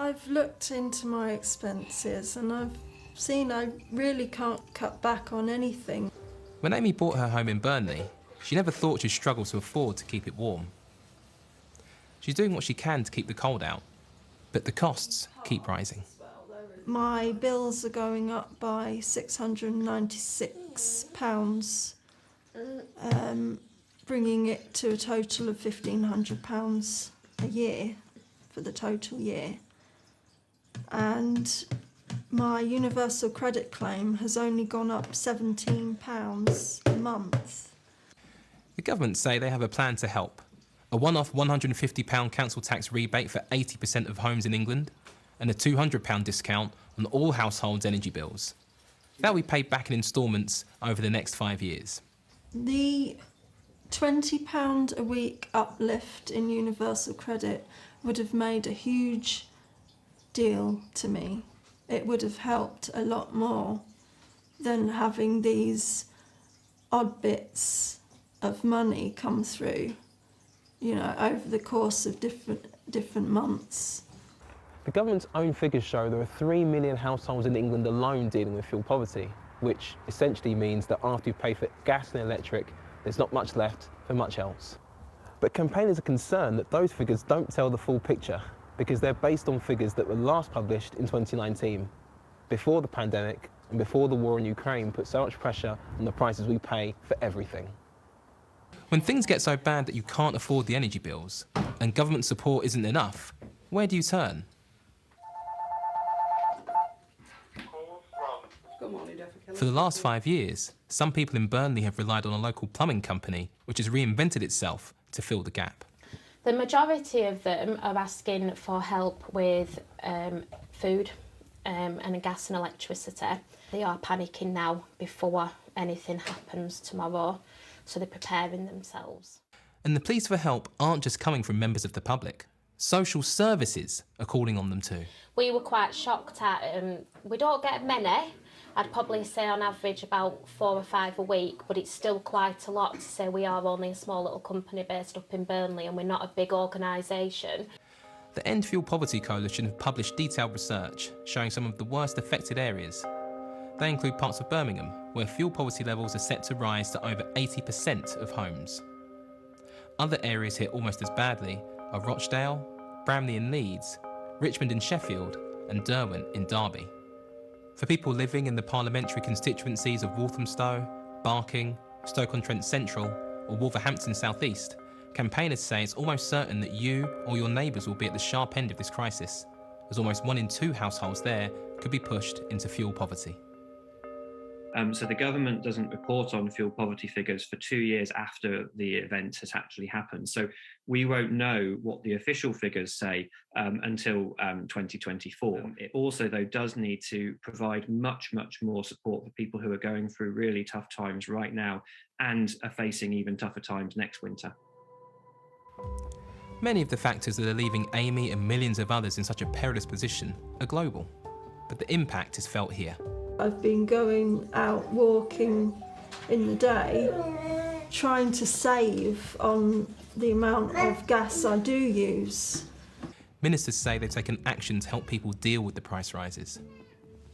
I've looked into my expenses and I've seen I really can't cut back on anything. When Amy bought her home in Burnley, she never thought she'd struggle to afford to keep it warm. She's doing what she can to keep the cold out, but the costs keep rising. My bills are going up by £696, bringing it to a total of £1,500 a year for the total year. And my universal credit claim has only gone up £17 a month. The government say they have a plan to help. A one-off £150 council tax rebate for 80% of homes in England, and a £200 discount on all households' energy bills. That'll be paid back in instalments over the next 5 years. The £20 a week uplift in universal credit would have made a huge deal to me. It would have helped a lot more than having these odd bits of money come through, you know, over the course of different months. The government's own figures show there are 3 million households in England alone dealing with fuel poverty, which essentially means that after you pay for gas and electric, there's not much left for much else. But campaigners are concerned that those figures don't tell the full picture, because they're based on figures that were last published in 2019, before the pandemic and before the war in Ukraine put so much pressure on the prices we pay for everything. When things get so bad that you can't afford the energy bills, and government support isn't enough, where do you turn? For the last 5 years, some people in Burnley have relied on a local plumbing company which has reinvented itself to fill the gap. The majority of them are asking for help with food and gas and electricity. They are panicking now before anything happens tomorrow, so they're preparing themselves. And the pleas for help aren't just coming from members of the public. Social services are calling on them too. We were quite shocked at, we don't get many. I'd probably say on average about 4 or 5 a week, but it's still quite a lot to say we are only a small little company based up in Burnley and we're not a big organisation. The End Fuel Poverty Coalition have published detailed research showing some of the worst affected areas. They include parts of Birmingham, where fuel poverty levels are set to rise to over 80% of homes. Other areas hit almost as badly are Rochdale, Bramley in Leeds, Richmond in Sheffield and Derwent in Derby. For people living in the parliamentary constituencies of Walthamstow, Barking, Stoke-on-Trent Central or Wolverhampton South East, campaigners say it's almost certain that you or your neighbours will be at the sharp end of this crisis, as almost 1 in 2 households there could be pushed into fuel poverty. So the government doesn't report on fuel poverty figures for 2 years after the event has actually happened. So we won't know what the official figures say until 2024. It also, though, does need to provide much more support for people who are going through really tough times right now and are facing even tougher times next winter. Many of the factors that are leaving Amy and millions of others in such a perilous position are global, but the impact is felt here. I've been going out walking in the day, trying to save on the amount of gas I do use. Ministers say they've taken action to help people deal with the price rises.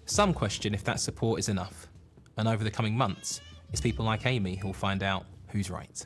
Some question if that support is enough, and over the coming months, it's people like Amy who'll find out who's right.